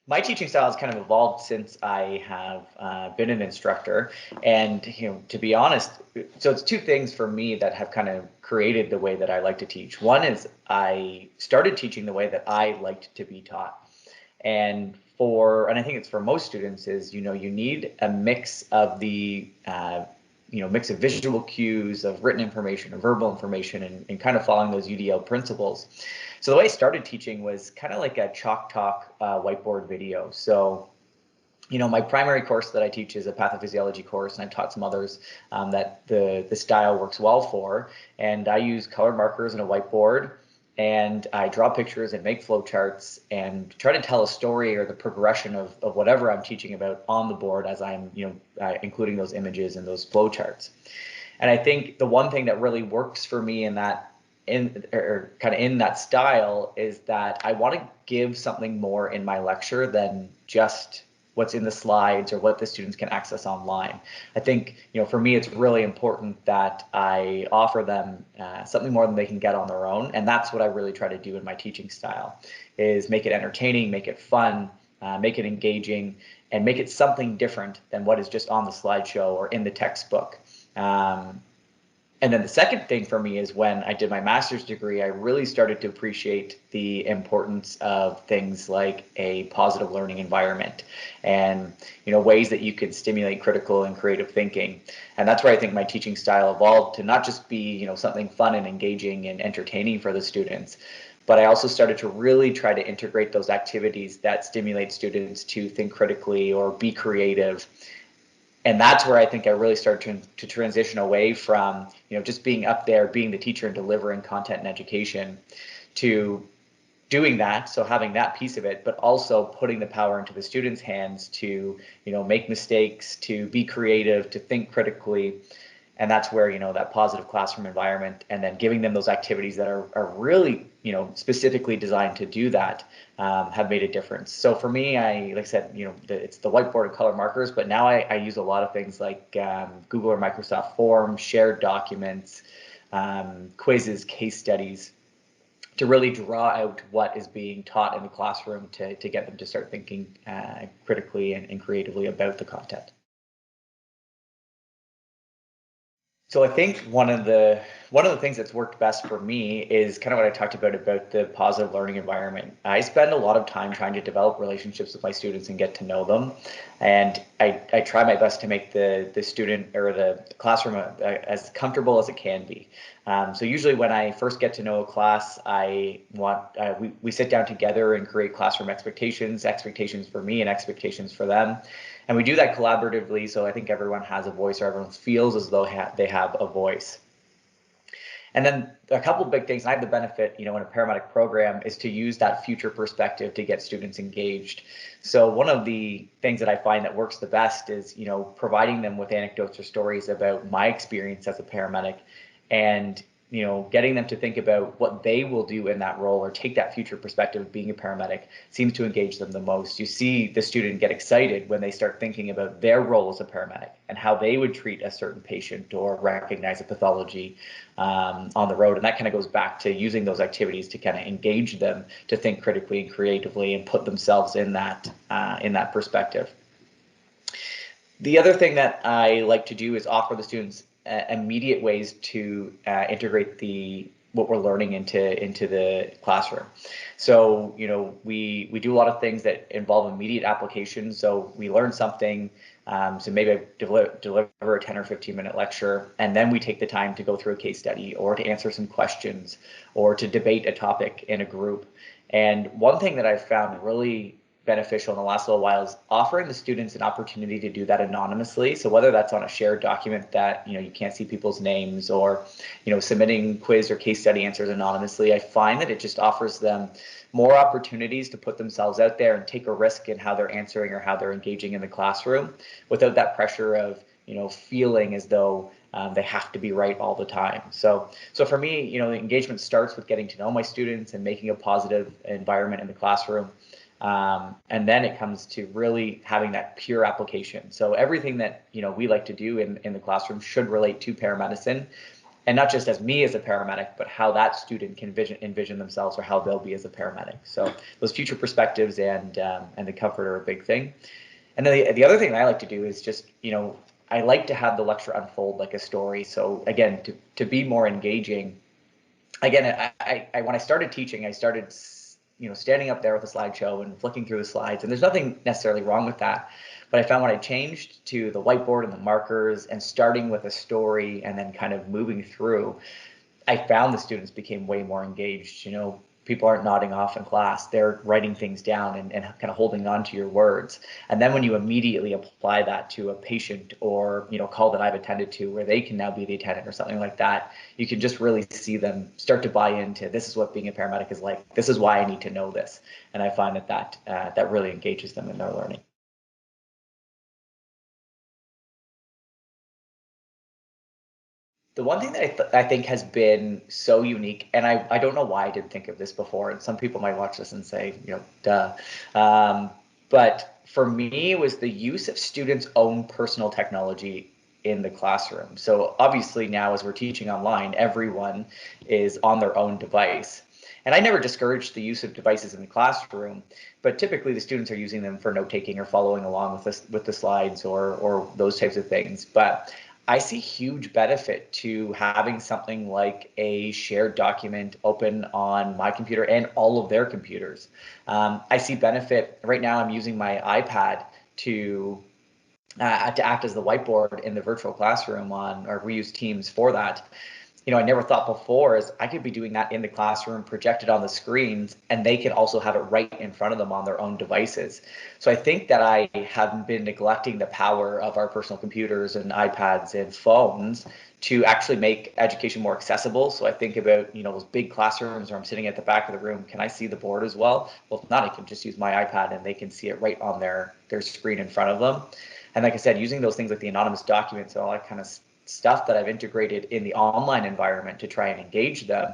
My teaching style has kind of evolved since I have been an instructor, and to be honest, so it's two things for me that have kind of created the way that I like to teach. One is I started teaching the way that I liked to be taught, and I think it's for most students is you need a mix of the mix of visual cues, of written information, of verbal information, and kind of following those UDL principles. So the way I started teaching was kind of like a chalk talk whiteboard video. So my primary course that I teach is a pathophysiology course, and I've taught some others that the style works well for. And I use colored markers and a whiteboard, and I draw pictures and make flowcharts and try to tell a story or the progression of whatever I'm teaching about on the board as I'm including those images and those flowcharts. And I think the one thing that really works for me in that in that style is that I want to give something more in my lecture than just what's in the slides or what the students can access online. I think, for me, it's really important that I offer them something more than they can get on their own. And that's what I really try to do in my teaching style, is make it entertaining, make it fun, make it engaging, and make it something different than what is just on the slideshow or in the textbook. And then the second thing for me is when I did my master's degree, I really started to appreciate the importance of things like a positive learning environment and ways that you could stimulate critical and creative thinking. And that's where I think my teaching style evolved to not just be something fun and engaging and entertaining for the students, but I also started to really try to integrate those activities that stimulate students to think critically or be creative. And that's where I think I really started to transition away from just being up there, being the teacher and delivering content and education, to doing that, so having that piece of it, but also putting the power into the students' hands to make mistakes, to be creative, to think critically. And that's where that positive classroom environment, and then giving them those activities that are really specifically designed to do that, have made a difference. So for me, like I said, it's the whiteboard and color markers, but now I use a lot of things like Google or Microsoft Forms, shared documents, quizzes, case studies, to really draw out what is being taught in the classroom to get them to start thinking critically and creatively about the content. So I think one of the things that's worked best for me is kind of what I talked about the positive learning environment. I spend a lot of time trying to develop relationships with my students and get to know them, and I try my best to make the student or the classroom as comfortable as it can be. So usually when I first get to know a class, we sit down together and create classroom expectations for me and expectations for them. And we do that collaboratively, so I think everyone has a voice, or everyone feels as though they have a voice. And then a couple big things, and I have the benefit, in a paramedic program, is to use that future perspective to get students engaged. So one of the things that I find that works the best is, providing them with anecdotes or stories about my experience as a paramedic, and getting them to think about what they will do in that role or take that future perspective of being a paramedic seems to engage them the most. You see the student get excited when they start thinking about their role as a paramedic and how they would treat a certain patient or recognize a pathology on the road. And that kind of goes back to using those activities to kind of engage them to think critically and creatively and put themselves in that perspective. The other thing that I like to do is offer the students immediate ways to integrate what we're learning into the classroom. So we do a lot of things that involve immediate application. So we learn something. So maybe I deliver a 10 or 15-minute lecture, and then we take the time to go through a case study or to answer some questions or to debate a topic in a group. And one thing that I've found really beneficial in the last little while is offering the students an opportunity to do that anonymously. So whether that's on a shared document that you can't see people's names, or submitting quiz or case study answers anonymously, I find that it just offers them more opportunities to put themselves out there and take a risk in how they're answering or how they're engaging in the classroom, without that pressure of feeling as though they have to be right all the time. So for me, the engagement starts with getting to know my students and making a positive environment in the classroom. And then it comes to really having that pure application. So everything that we like to do in the classroom should relate to paramedicine, and not just as me as a paramedic, but how that student can envision themselves or how they'll be as a paramedic. So those future perspectives and the comfort are a big thing. And then the other thing that I like to do is just, I like to have the lecture unfold like a story. So again, to be more engaging, again, I when I started teaching, I started, standing up there with a slideshow and flicking through the slides, and there's nothing necessarily wrong with that. But I found when I changed to the whiteboard and the markers and starting with a story and then kind of moving through, I found the students became way more engaged. People aren't nodding off in class. They're writing things down and kind of holding on to your words. And then when you immediately apply that to a patient or, call that I've attended to where they can now be the attendant or something like that, you can just really see them start to buy into, this is what being a paramedic is like. This is why I need to know this. And I find that really engages them in their learning. The one thing that I think has been so unique, and I don't know why I didn't think of this before, and some people might watch this and say, duh. But for me, it was the use of students' own personal technology in the classroom. So obviously now as we're teaching online, everyone is on their own device. And I never discouraged the use of devices in the classroom, but typically the students are using them for note taking or following along with the slides or those types of things. But I see huge benefit to having something like a shared document open on my computer and all of their computers. I see benefit right now. I'm using my iPad to act as the whiteboard in the virtual classroom or we use Teams for that. I never thought before is I could be doing that in the classroom, projected on the screens, and they can also have it right in front of them on their own devices. So I think that I have been neglecting the power of our personal computers and iPads and phones to actually make education more accessible. So I think about, those big classrooms where I'm sitting at the back of the room, can I see the board as well? Well, if not, I can just use my iPad and they can see it right on their screen in front of them. And like I said, using those things like the anonymous documents and all that kind of stuff that I've integrated in the online environment to try and engage them,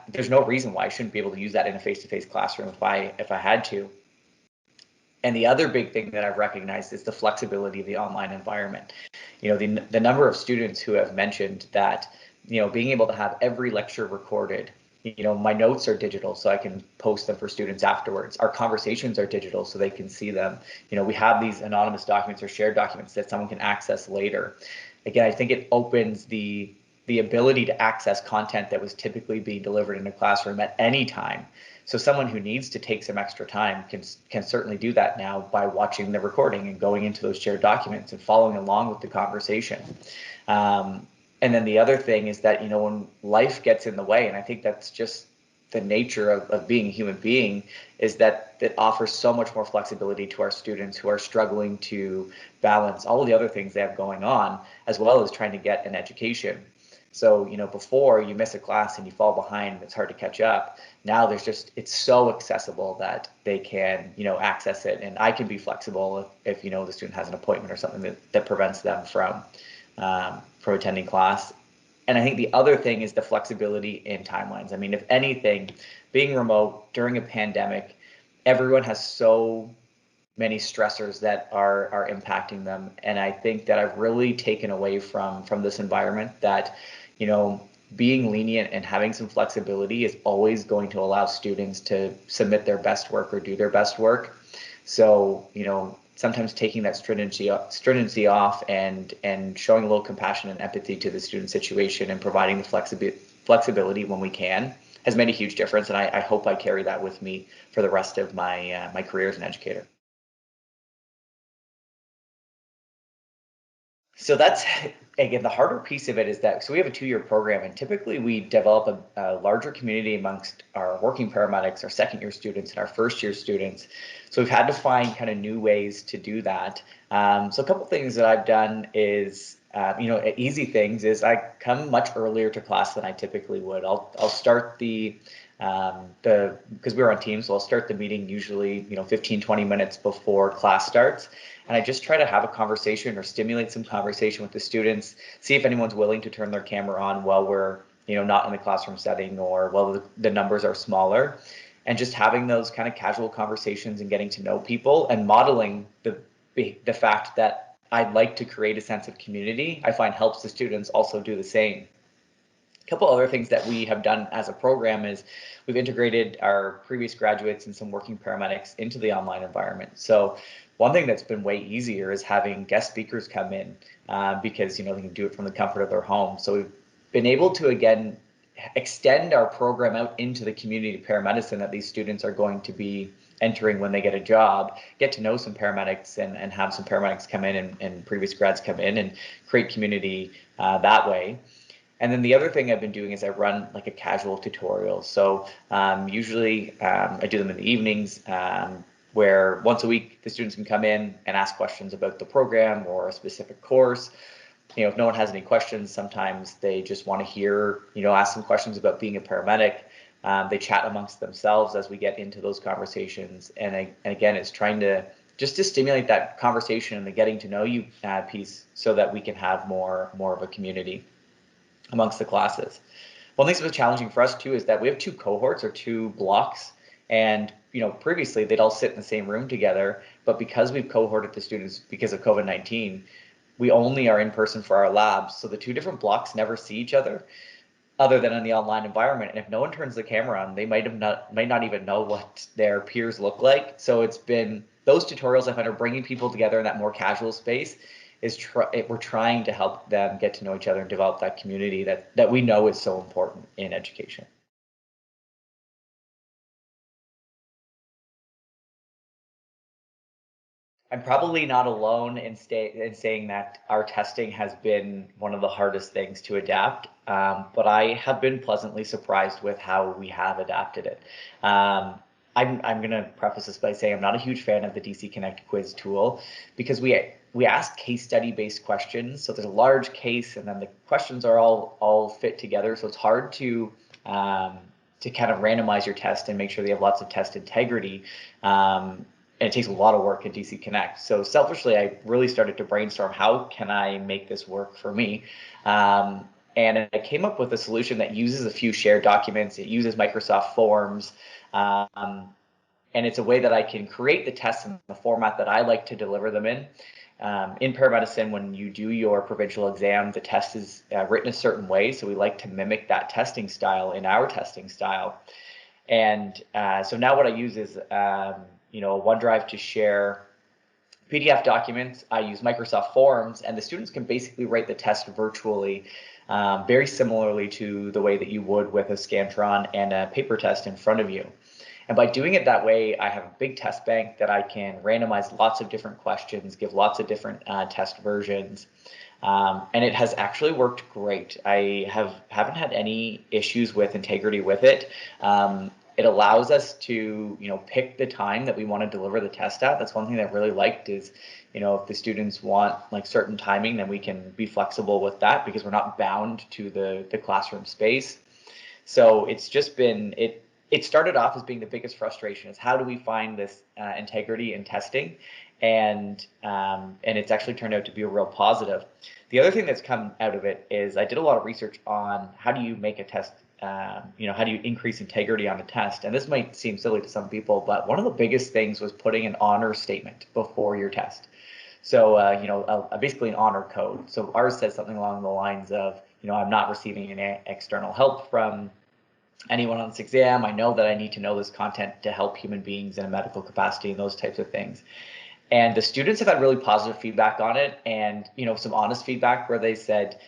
there's no reason why I shouldn't be able to use that in a face-to-face classroom if I had to. And the other big thing that I've recognized is the flexibility of the online environment. The number of students who have mentioned that, being able to have every lecture recorded. My notes are digital, so I can post them for students afterwards. Our conversations are digital, so they can see them. We have these anonymous documents or shared documents that someone can access later. Again, I think it opens the ability to access content that was typically being delivered in a classroom at any time. So someone who needs to take some extra time can certainly do that now by watching the recording and going into those shared documents and following along with the conversation. And then the other thing is that, when life gets in the way, and I think that's just the nature of being a human being, is that it offers so much more flexibility to our students who are struggling to balance all of the other things they have going on, as well as trying to get an education. So, before you miss a class and you fall behind, it's hard to catch up. Now it's so accessible that they can, access it. And I can be flexible if the student has an appointment or something that prevents them from attending class. And I think the other thing is the flexibility in timelines. I mean, if anything, being remote during a pandemic, everyone has so many stressors that are impacting them. And I think that I've really taken away from this environment that, being lenient and having some flexibility is always going to allow students to submit their best work or do their best work. So, sometimes taking that stringency off and showing a little compassion and empathy to the student situation and providing the flexibility when we can has made a huge difference. And I hope I carry that with me for the rest of my career as an educator. So that's, again, the harder piece of it is that, so we have a 2-year program, and typically we develop a larger community amongst our working paramedics, our second-year students, and our first-year students. So we've had to find kind of new ways to do that. So a couple things that I've done is, easy things is I come much earlier to class than I typically would. I'll start because we're on Teams, so I'll start the meeting usually 15-20 minutes before class starts, and I just try to have a conversation or stimulate some conversation with the students, see if anyone's willing to turn their camera on while we're not in the classroom setting or while the numbers are smaller, and just having those kind of casual conversations and getting to know people and modeling the fact that I'd like to create a sense of community. I find helps the students also do the same. A couple other things that we have done as a program is we've integrated our previous graduates and some working paramedics into the online environment. So one thing that's been way easier is having guest speakers come in because they can do it from the comfort of their home. So we've been able to again extend our program out into the community paramedicine that these students are going to be entering when they get a job, get to know some paramedics and have some paramedics come in and previous grads come in and create community that way. And then the other thing I've been doing is I run like a casual tutorial. So usually I do them in the evenings where once a week the students can come in and ask questions about the program or a specific course. If no one has any questions, sometimes they just want to hear, ask some questions about being a paramedic. They chat amongst themselves as we get into those conversations. And again, it's trying to just to stimulate that conversation and the getting to know you piece so that we can have more of a community amongst the classes. One thing that's been challenging for us too is that we have two cohorts or two blocks, and previously they'd all sit in the same room together, but because we've cohorted the students because of COVID-19, we only are in person for our labs, so the two different blocks never see each other than in the online environment. And if no one turns the camera on, they might not even know what their peers look like. So it's been those tutorials I find are bringing people together in that more casual space. We're trying to help them get to know each other and develop that community that we know is so important in education. I'm probably not alone in saying that our testing has been one of the hardest things to adapt, but I have been pleasantly surprised with how we have adapted it. I'm going to preface this by saying I'm not a huge fan of the DC Connect quiz tool because we ask case study based questions. So there's a large case, and then the questions are all fit together. So it's hard to kind of randomize your test and make sure that you have lots of test integrity. And it takes a lot of work in DC Connect. So selfishly, I really started to brainstorm, how can I make this work for me? And I came up with a solution that uses a few shared documents. It uses Microsoft Forms. And it's a way that I can create the tests in the format that I like to deliver them in. In paramedicine, when you do your provincial exam, the test is written a certain way. So we like to mimic that testing style in our testing style. And so now what I use is OneDrive to share PDF documents. I use Microsoft Forms, and the students can basically write the test virtually, very similarly to the way that you would with a Scantron and a paper test in front of you. And by doing it that way, I have a big test bank that I can randomize lots of different questions, give lots of different test versions. And it has actually worked great. I haven't had any issues with integrity with it. It allows us to, pick the time that we want to deliver the test at. That's one thing that I really liked is, if the students want like certain timing, then we can be flexible with that because we're not bound to the classroom space. So it's just been, it started off as being the biggest frustration is how do we find this integrity in testing? And it's actually turned out to be a real positive. The other thing that's come out of it is I did a lot of research on how do you make a test, how do you increase integrity on a test? And this might seem silly to some people, but one of the biggest things was putting an honor statement before your test. So, basically an honor code. So ours says something along the lines of, I'm not receiving any external help from anyone on this exam. I know that I need to know this content to help human beings in a medical capacity and those types of things. And the students have had really positive feedback on it and, some honest feedback where they said,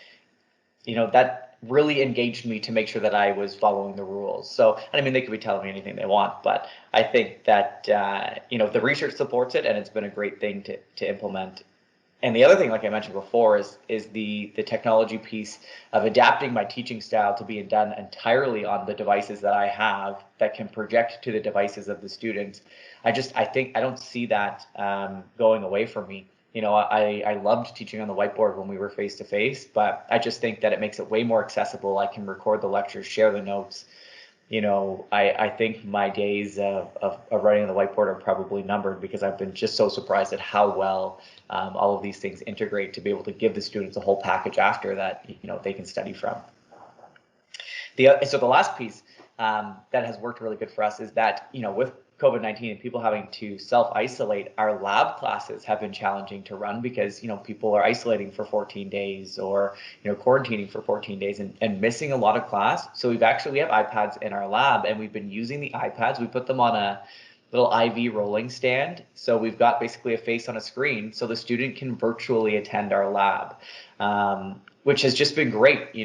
that really engaged me to make sure that I was following the rules. So, I mean, they could be telling me anything they want, but I think that, the research supports it and it's been a great thing to implement. And the other thing, like I mentioned before, is the technology piece of adapting my teaching style to be done entirely on the devices that I have that can project to the devices of the students. I don't see that going away from me. I loved teaching on the whiteboard when we were face to face, but I just think that it makes it way more accessible. I can record the lectures, share the notes. I think my days of writing on the whiteboard are probably numbered because I've been just so surprised at how well all of these things integrate to be able to give the students a whole package after that, they can study from. So the last piece that has worked really good for us is that, with COVID-19 and people having to self-isolate, our lab classes have been challenging to run because, people are isolating for 14 days or, quarantining for 14 days and missing a lot of class. So we have iPads in our lab, and we've been using the iPads. We put them on a little IV rolling stand. So we've got basically a face on a screen so the student can virtually attend our lab. Which has just been great,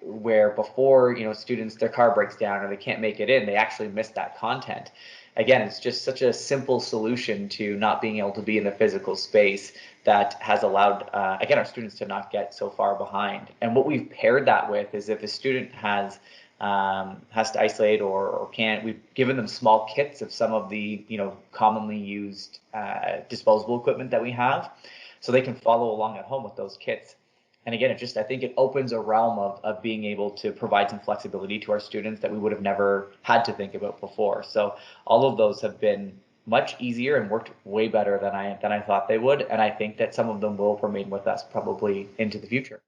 where before, students, their car breaks down or they can't make it in, they actually miss that content. Again, it's just such a simple solution to not being able to be in the physical space that has allowed, again, our students to not get so far behind. And what we've paired that with is if a student has to isolate or can't, we've given them small kits of some of the, commonly used disposable equipment that we have, so they can follow along at home with those kits. And again, I think it opens a realm of being able to provide some flexibility to our students that we would have never had to think about before. So all of those have been much easier and worked way better than I thought they would. And I think that some of them will remain with us probably into the future.